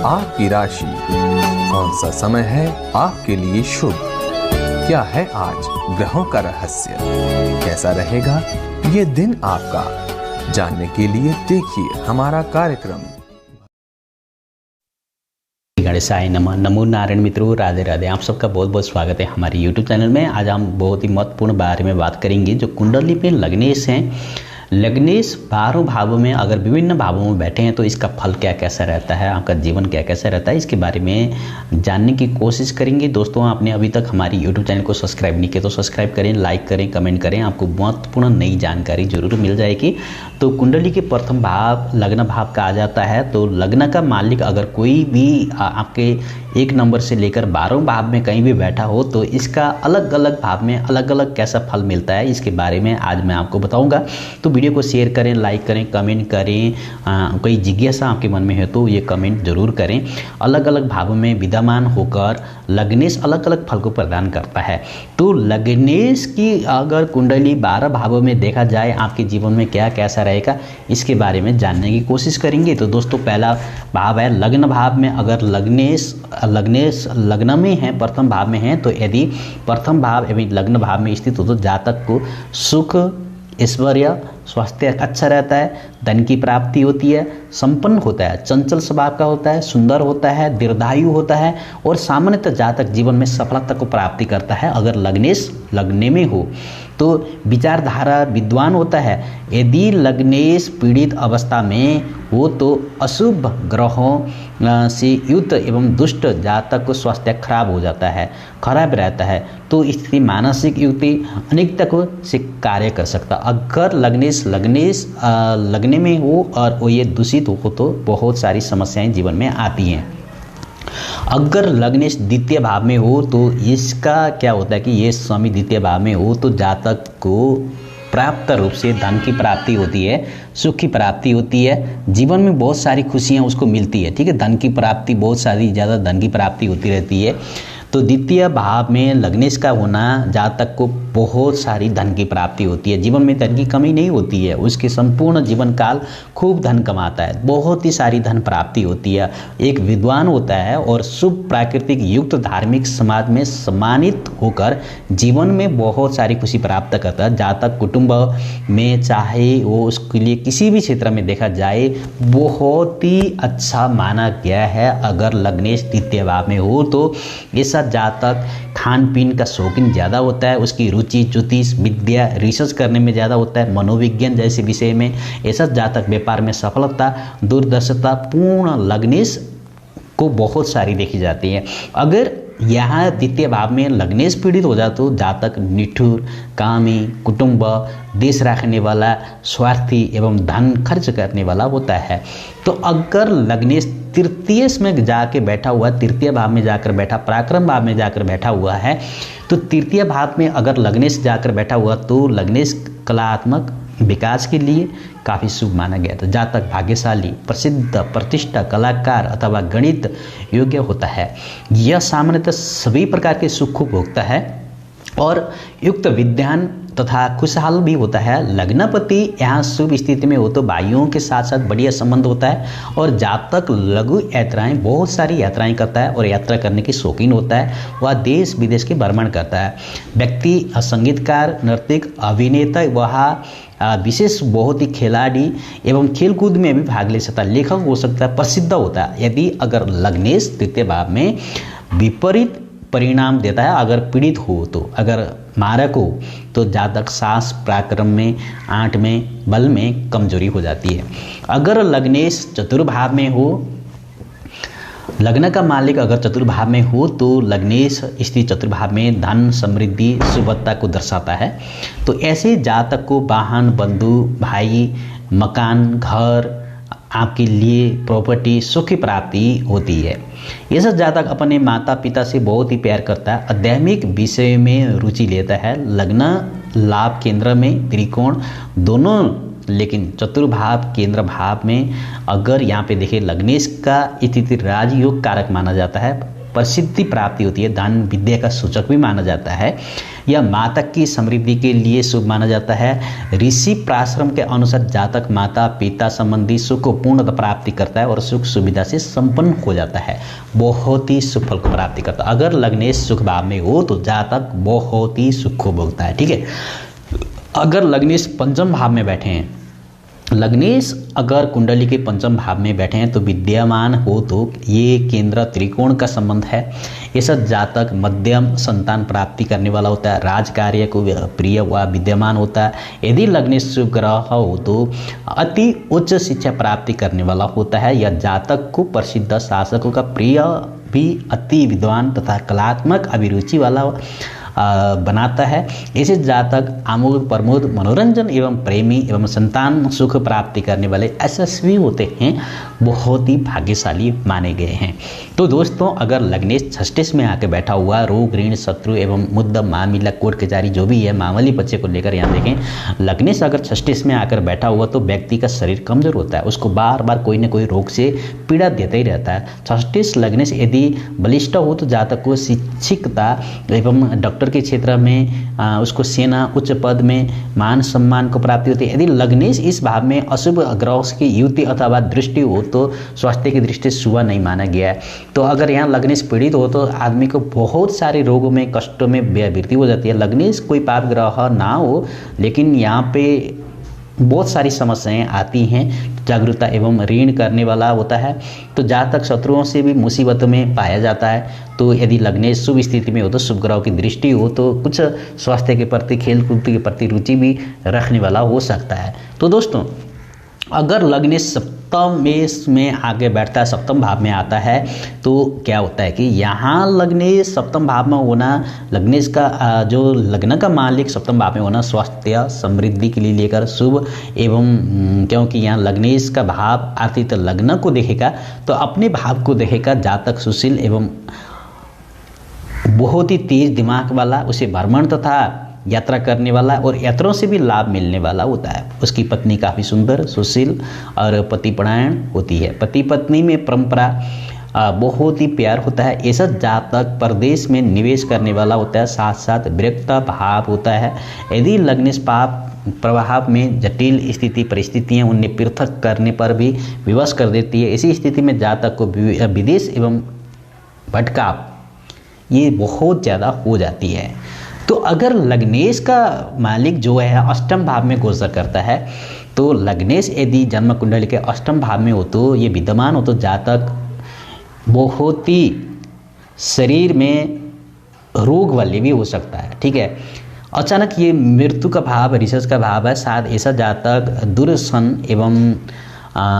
आपकी राशि। कौन सा समय है आपके लिए शुभ? क्या है आज ग्रहों का रहस्य? कैसा रहेगा ये दिन आपका? जानने के लिए देखिए हमारा कार्यक्रम। गणेशाय नमः। नमो नारायण मित्रों, राधे राधे। आप सबका बहुत बहुत स्वागत है हमारे YouTube चैनल में। आज हम बहुत ही महत्वपूर्ण बारे में बात करेंगे। जो कुंडली पे लग्नेश हैं, लग्नेश 12 भावों में अगर विभिन्न भावों में बैठे हैं तो इसका फल क्या कैसा रहता है, आपका जीवन क्या कैसा रहता है, इसके बारे में जानने की कोशिश करेंगे। दोस्तों, आपने अभी तक हमारी YouTube चैनल को सब्सक्राइब नहीं किया तो सब्सक्राइब करें, लाइक करें, कमेंट करें, आपको महत्वपूर्ण नई जानकारी जरूर मिल जाएगी। तो कुंडली के प्रथम भाव लग्न भाव का आ जाता है। तो लग्न का मालिक अगर कोई भी आपके 1 नंबर से लेकर 12 भाव में कहीं भी बैठा हो तो इसका अलग अलग भाव में अलग अलग कैसा फल मिलता है, इसके बारे में आज मैं आपको बताऊंगा। तो वीडियो को शेयर करें, लाइक करें, कमेंट करें। कोई जिज्ञासा आपके मन में है तो ये कमेंट जरूर करें। अलग अलग भावों में विद्यमान होकर लग्नेश अलग अलग फल को प्रदान करता है। तो लग्नेश की अगर कुंडली 12 भावों में देखा जाए आपके जीवन में क्या कैसा रहेगा, इसके बारे में जानने की कोशिश करेंगे। तो दोस्तों, पहला भाव है लग्न भाव में। अगर लग्नेश लग्न में है, प्रथम भाव में है, तो यदि प्रथम भाव एवं लग्न भाव में स्थित हो तो जातक को सुख, ऐश्वर्य, स्वास्थ्य अच्छा रहता है, धन की प्राप्ति होती है, संपन्न होता है, चंचल स्वभाव का होता है, सुंदर होता है, दीर्घायु होता है और सामान्यतः जातक जीवन में सफलता को प्राप्ति करता है। अगर लग्नेश लग्ने में हो तो विचारधारा विद्वान होता है। यदि लग्नेश पीड़ित अवस्था में हो तो अशुभ ग्रहों से युक्त एवं दुष्ट जातक को स्वास्थ्य खराब हो जाता है, खराब रहता है। तो स्थिति मानसिक युक्ति अनेक तक से कार्य कर सकता। अगर लग्नेश लगने में हो और वो ये दूषित हो तो बहुत सारी समस्याएं जीवन में आती हैं। अगर लग्नेश द्वितीय भाव में हो तो इसका क्या होता है कि ये स्वामी द्वितीय भाव में हो तो जातक को प्राप्त रूप से धन की प्राप्ति होती है, सुख की प्राप्ति होती है, जीवन में बहुत सारी खुशियां उसको मिलती है। ठीक है, धन की प्राप्ति, बहुत सारी ज़्यादा धन की प्राप्ति होती रहती है। तो द्वितीय भाव में लग्नेश का होना जातक को बहुत सारी धन की प्राप्ति होती है, जीवन में धन की कमी नहीं होती है, उसके संपूर्ण जीवन काल खूब धन कमाता है, बहुत ही सारी धन प्राप्ति होती है, एक विद्वान होता है और शुभ प्राकृतिक युक्त धार्मिक समाज में सम्मानित होकर जीवन में बहुत सारी खुशी प्राप्त करता है। जातक कुटुंब में चाहे वो उसके लिए किसी भी क्षेत्र में देखा जाए बहुत ही अच्छा माना गया है। अगर लग्नेश द्वितीय भाव में हो तो ऐसा जातक खान पीन का शौकीन ज़्यादा होता है, उसकी रुचि ज्योतिष विद्या रिसर्च करने में ज़्यादा होता है, मनोविज्ञान जैसे विषय में। ऐसा जातक व्यापार में सफलता, दूरदर्शिता पूर्ण लग्नेश को बहुत सारी देखी जाती है। अगर यहाँ द्वितीय भाव में लग्नेश पीड़ित हो जाए तो जातक निठुर, कामी, कुटुंब, देश रखने वाला, स्वार्थी एवं धन खर्च करने वाला होता है। तो अगर लग्नेश तृतीय में जाके बैठा हुआ, तृतीय भाव में जाकर बैठा, पराक्रम भाव में जाकर बैठा हुआ है, तो तृतीय भाव में अगर लग्नेश जाकर बैठा हुआ तो लग्नेश कलात्मक विकास के लिए काफ़ी शुभ माना गया था। जातक भाग्यशाली, प्रसिद्ध, प्रतिष्ठा, कलाकार अथवा गणित योग्य होता है। यह सामान्यतः सभी प्रकार के सुख को भोगता है और युक्त विद्वान तथा खुशहाल भी होता है। लग्नपति यहाँ शुभ स्थिति में हो तो भाइयों के साथ साथ बढ़िया संबंध होता है और जातक लघु यात्राएं, बहुत सारी यात्राएं करता है और यात्रा करने की शौकीन होता है। वह देश विदेश के भ्रमण करता है। व्यक्ति संगीतकार, नर्तक, अभिनेता, वह विशेष बहुत ही खिलाड़ी एवं खेलकूद में भी भाग ले सकता है, लेखक हो सकता है, प्रसिद्ध होता है। यदि अगर लग्नेश तृतीय भाव में विपरीत परिणाम देता है, अगर पीड़ित हो तो, अगर मारक हो तो जातक साहस, पराक्रम में, आंट में, बल में कमजोरी हो जाती है। अगर लग्नेश चतुर्भाव में हो, लग्न का मालिक अगर चतुर्भाव में हो तो लग्नेश स्थित चतुर्भाव में धन, समृद्धि, शुभता को दर्शाता है। तो ऐसे जातक को वाहन, बंधु, भाई, मकान, घर, आपके लिए प्रॉपर्टी, सुख की प्राप्ति होती है। ये सब जातक अपने माता पिता से बहुत ही प्यार करता है, आध्यात्मिक विषय में रुचि लेता है। लग्न लाभ केंद्र में त्रिकोण दोनों, लेकिन चतुर्भाव केंद्र भाव में अगर यहाँ पे देखें लग्नेश का स्थिति राजयोग कारक माना जाता है। प्रसिद्धि प्राप्ति होती है, धन विद्या का सूचक भी माना जाता है। यह माता की समृद्धि के लिए शुभ माना जाता है। ऋषि प्राश्रम के अनुसार जातक माता पिता संबंधी सुख को पूर्णतः प्राप्ति करता है और सुख सुविधा से संपन्न हो जाता है, बहुत ही सुख फल को प्राप्ति करता है। अगर लग्नेश सुख भाव में हो तो जातक बहुत ही सुख को भोगता है, ठीक है। अगर लग्नेश पंचम भाव में बैठे हैं, लग्नेश अगर कुंडली के पंचम भाव में बैठे हैं तो विद्यमान हो तो ये केंद्र त्रिकोण का संबंध है। ये सब जातक मध्यम संतान प्राप्ति करने वाला होता है, राजकार्य को प्रिय व विद्यमान होता है। यदि लग्नेश शुभ ग्रह हो तो अति उच्च शिक्षा प्राप्ति करने वाला होता है। यह जातक को प्रसिद्ध शासकों का प्रिय भी अति विद्वान तथा कलात्मक अभिरुचि वाला बनाता है। ऐसे जातक आमोद प्रमोद मनोरंजन एवं प्रेमी एवं संतान सुख प्राप्ति करने वाले यशस्वी होते हैं, बहुत ही भाग्यशाली माने गए हैं। तो दोस्तों, अगर लग्नेश छठेश में आके बैठा हुआ रोग ऋण शत्रु एवं मुद्दा मामला कोर्ट कचहरी जो भी है मामूली बच्चे को लेकर यहाँ देखें, लग्नेश अगर छठेश में आकर बैठा हुआ तो व्यक्ति का शरीर कमजोर होता है, उसको बार बार कोई ना कोई रोग से पीड़ा देता ही रहता है। छठेश लग्नेश यदि बलिष्ठ हो तो जातक को शिक्षिकता एवं डॉक्टर के क्षेत्र में उसको सेना उच्च पद में मान सम्मान को प्राप्ति होती है। यदि लग्नेश इस भाव में अशुभ ग्रह की युति अथवा दृष्टि हो तो स्वास्थ्य की दृष्टि से शुभ नहीं माना गया है। तो अगर यहाँ लग्नेश पीड़ित हो तो आदमी को बहुत सारे रोगों में कष्टों में वृद्धि हो जाती है। लग्नेश कोई पाप ग्रह ना हो लेकिन यहाँ पे बहुत सारी समस्याएं आती हैं, जागरूकता एवं ऋण करने वाला होता है, तो जातक शत्रुओं से भी मुसीबतों में पाया जाता है। तो यदि लग्नेश शुभ स्थिति में हो तो शुभ ग्रह की दृष्टि हो तो कुछ स्वास्थ्य के प्रति खेल कूद के प्रति रुचि भी रखने वाला हो सकता है। तो दोस्तों, अगर लग्नेश सप्तम में आगे बैठता है, सप्तम भाव में आता है, तो क्या होता है कि यहाँ लग्नेश सप्तम भाव में होना, लग्नेश का जो लग्न का मालिक सप्तम भाव में होना स्वास्थ्य समृद्धि के लिए लेकर शुभ एवं क्योंकि यहाँ लग्नेश का भाव आती तो लग्न को देखेगा तो अपने भाव को देखेगा। जातक सुशील एवं बहुत ही तेज दिमाग वाला, उसे भ्रमण तथा यात्रा करने वाला और यात्राओं से भी लाभ मिलने वाला होता है। उसकी पत्नी काफ़ी सुंदर सुशील और पतिपरायण होती है। पति पत्नी में परंपरा बहुत ही प्यार होता है। ऐसा जातक परदेश में निवेश करने वाला होता है, साथ साथ विरक्त भाव होता है। यदि लग्नेश पाप प्रभाव में जटिल स्थिति परिस्थितियां उन्हें पृथक करने पर भी विवश कर देती है। इसी स्थिति में जातक को विदेश एवं भटकाव ये बहुत ज़्यादा हो जाती है। तो अगर लग्नेश का मालिक जो है अष्टम भाव में गोचर करता है तो लग्नेश यदि जन्म कुंडली के अष्टम भाव में हो तो ये विद्यमान हो तो जातक बहुत ही शरीर में रोग वाले भी हो सकता है, ठीक है। अचानक ये मृत्यु का भाव रिसर्च का भाव है, शायद ऐसा जातक दुर्सन एवं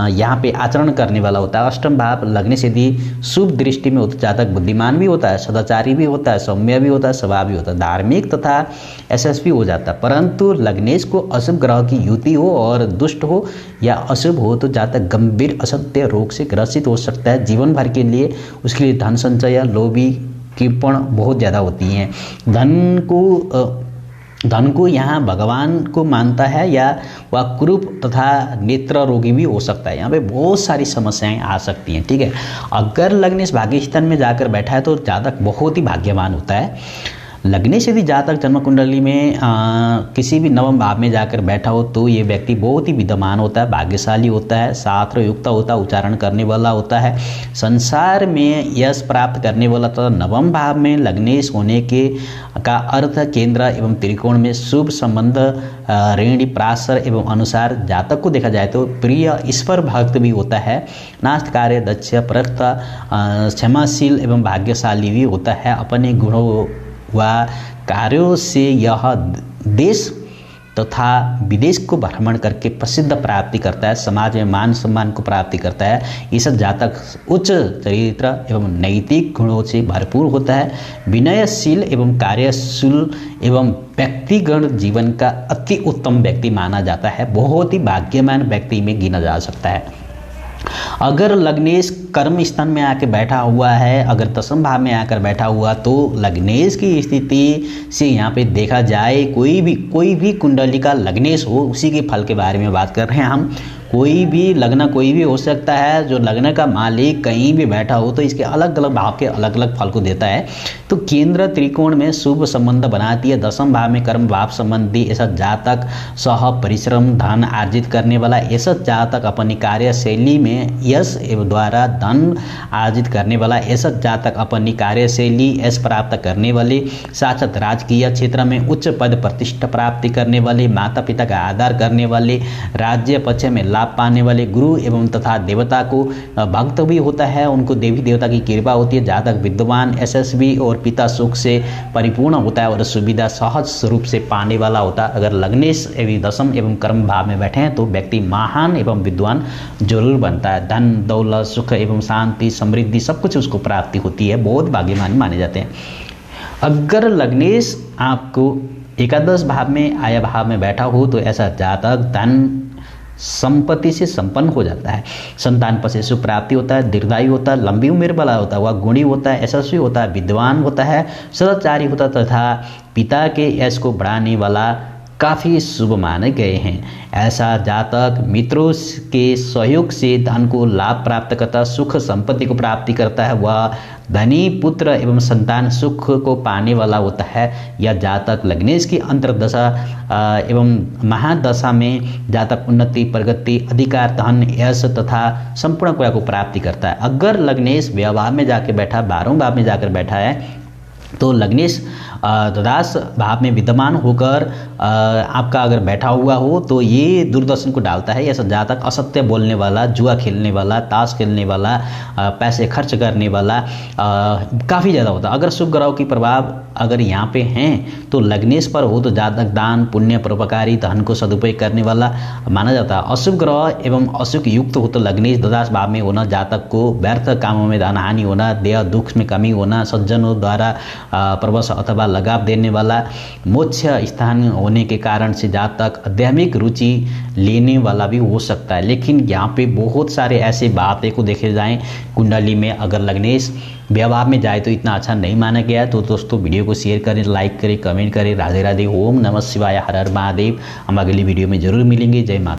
यहाँ पे आचरण करने वाला होता है। अष्टम भाव लग्नेश यदि शुभ दृष्टि में हो तो जातक बुद्धिमान भी होता है, सदाचारी भी होता है, सौम्य भी होता है, स्वभाव भी होता है, धार्मिक तथा यशस्वी हो जाता है। परंतु लग्नेश को अशुभ ग्रह की युति हो और दुष्ट हो या अशुभ हो तो जातक गंभीर असत्य रोग से ग्रसित हो सकता है। जीवन भर के लिए उसके लिए धन संचय लोभी कृपण बहुत ज़्यादा होती हैं। धन को यहाँ भगवान को मानता है या वह कुरूप तथा नेत्र रोगी भी हो सकता है। यहाँ पे बहुत सारी समस्याएं आ सकती हैं, ठीक है। अगर लग्नेश भाग्य स्थान में जाकर बैठा है तो जातक बहुत ही भाग्यवान होता है। लग्नेश यदि जातक जन्म कुंडली में किसी भी नवम भाव में जाकर बैठा हो तो ये व्यक्ति बहुत ही विद्यमान होता है, भाग्यशाली होता है, शास्त्र युक्त होता है, उच्चारण करने वाला होता है, संसार में यश प्राप्त करने वाला। तो नवम भाव में लग्नेश होने के का अर्थ केंद्र एवं त्रिकोण में शुभ संबंध ऋणी प्रासर एवं अनुसार जातक को देखा जाए तो प्रिय ईश्वर भक्त भी होता है, नास्त कार्य दक्ष प्रक्त क्षमाशील एवं भाग्यशाली भी होता है। अपने गुणों व कार्यों से यह देश तथा विदेश को भ्रमण करके प्रसिद्ध प्राप्ति करता है, समाज में मान सम्मान को प्राप्ति करता है। इस जातक उच्च चरित्र एवं नैतिक गुणों से भरपूर होता है, विनयशील एवं कार्यशील एवं व्यक्तिगत जीवन का अति उत्तम व्यक्ति माना जाता है, बहुत ही भाग्यवान व्यक्ति में गिना जा सकता है। अगर लग्नेश कर्म स्थान में आकर बैठा हुआ है, अगर दशम भाव में आकर बैठा हुआ तो लग्नेश की स्थिति से यहाँ पे देखा जाए कोई भी कुंडली का लग्नेश हो उसी के फल के बारे में बात कर रहे हैं हम। कोई भी लग्न कोई भी हो सकता है, जो लग्न का मालिक कहीं भी बैठा हो तो इसके अलग अलग भाव के अलग अलग फल को देता है। तो केंद्र त्रिकोण में शुभ संबंध बनाती है, दशम भाव में कर्म भाव संबंधी ऐसा जातक सह परिश्रम धन अर्जित करने वाला, ऐसा जातक अपनी कार्यशैली में यश एवं द्वारा धन अर्जित करने वाला, ऐसा जातक अपनी कार्यशैली यश प्राप्त करने वाले, साक्षात राजकीय क्षेत्र में उच्च पद प्रतिष्ठा प्राप्ति करने वाले, माता पिता का आदर करने वाले, राज्य पक्ष में लाभ पाने वाले, गुरु एवं तथा देवता को भक्त भी होता है, उनको देवी देवता की कृपा होती है, जातक विद्वान यशस्वी और पिता सुख से परिपूर्ण होता है और सुविधा सहज रूप से पाने वाला होता है। अगर लग्नेश एवं दशम एवं कर्म भाव में बैठे हैं तो व्यक्ति महान एवं विद्वान जरूर बनता है। धन दौलत सुख एवं शांति समृद्धि सब कुछ उसको प्राप्ति होती है, बहुत भाग्यवान माने जाते हैं। अगर लग्नेश आपको एकादश भाव में आया भाव में बैठा हो तो ऐसा जातक धन संपत्ति से संपन्न हो जाता है, संतान पर से सुख प्राप्ति होता है, दीर्घायु होता है, लंबी उम्र वाला होता है, वह गुणी होता है, यशस्वी होता है, विद्वान होता है, सदाचारी होता है तथा पिता के यश को बढ़ाने वाला काफ़ी शुभ माने गए हैं। ऐसा जातक मित्रों के सहयोग से धन को लाभ प्राप्त करता, सुख संपत्ति को प्राप्ति करता है, वह धनी पुत्र एवं संतान सुख को पाने वाला होता है। यह जातक लग्नेश की अंतर्दशा एवं महादशा में जातक उन्नति प्रगति अधिकार धन यश तथा संपूर्ण क्रिया को प्राप्ति करता है। अगर लग्नेश व्यवहार में जाकर बैठा 12वें भाव में जाकर बैठा है तो लग्नेश द्वादश भाव में विद्यमान होकर आपका अगर बैठा हुआ हो तो ये दूरदर्शन को डालता है। ऐसा जातक असत्य बोलने वाला, जुआ खेलने वाला, ताश खेलने वाला, पैसे खर्च करने वाला काफ़ी ज़्यादा होता है। अगर शुभ ग्रहों की प्रभाव अगर यहाँ पे हैं तो लग्नेश पर हो तो जातक दान पुण्य परोपकारी धन को सदुपयोग करने वाला माना जाता है। अशुभ ग्रह एवं अशुभ युक्त हो तो लग्नेश द्वादश भाव में होना जातक को व्यर्थ कामों में धन हानि होना, देह दुख में कमी होना, सज्जनों द्वारा प्रवश अथवा लगाव देने वाला, मोक्ष स्थान होने के कारण से जातक आध्यात्मिक रुचि लेने वाला भी हो सकता है। लेकिन यहाँ पे बहुत सारे ऐसे बातें को देखे जाएं कुंडली में अगर लग्नेश व्यवहार में जाए तो इतना अच्छा नहीं माना गया है। तो दोस्तों वीडियो को शेयर करें, लाइक करें, कमेंट करें। राधे राधे, ओम नमः शिवाय, हर हर महादेव। हम अगली वीडियो में जरूर मिलेंगे। जय माता।